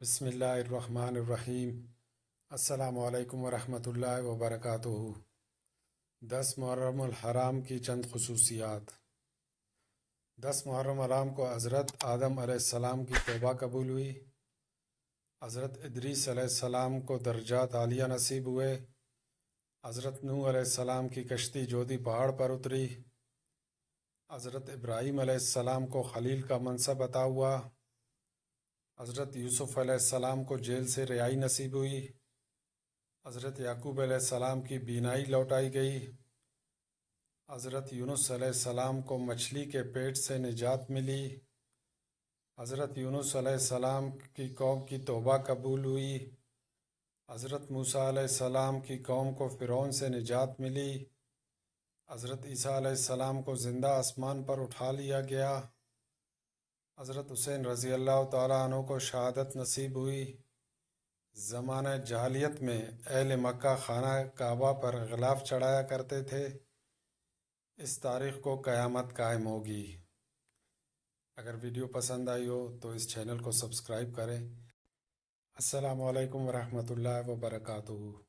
بسم اللہ الرحمن الرحیم۔ السلام علیکم ورحمۃ اللہ وبرکاتہ۔ 10 محرم الحرام کی چند خصوصیات۔ 10 محرم الحرام کو حضرت آدم علیہ السلام کی توبہ قبول ہوئی۔ حضرت ادریس علیہ السلام کو درجات عالیہ نصیب ہوئے۔ حضرت نوح علیہ السلام کی کشتی جودی پہاڑ پر اتری۔ حضرت ابراہیم علیہ السلام کو خلیل کا منصب عطا ہوا۔ حضرت یوسف علیہ السلام کو جیل سے رہائی نصیب ہوئی۔ حضرت یعقوب علیہ السلام کی بینائی لوٹائی گئی۔ حضرت یونس علیہ السلام کو مچھلی کے پیٹ سے نجات ملی۔ حضرت یونس علیہ السلام کی قوم کی توبہ قبول ہوئی۔ حضرت موسیٰ علیہ السلام کی قوم کو فرعون سے نجات ملی۔ حضرت عیسیٰ علیہ السلام کو زندہ آسمان پر اٹھا لیا گیا۔ حضرت حسین رضی اللہ تعالیٰ عنہ کو شہادت نصیب ہوئی۔ زمانہ جاہلیت میں اہل مکہ خانہ کعبہ پر غلاف چڑھایا کرتے تھے۔ اس تاریخ کو قیامت قائم ہوگی۔ اگر ویڈیو پسند آئی ہو تو اس چینل کو سبسکرائب کریں۔ السلام علیکم ورحمۃ اللہ وبرکاتہ۔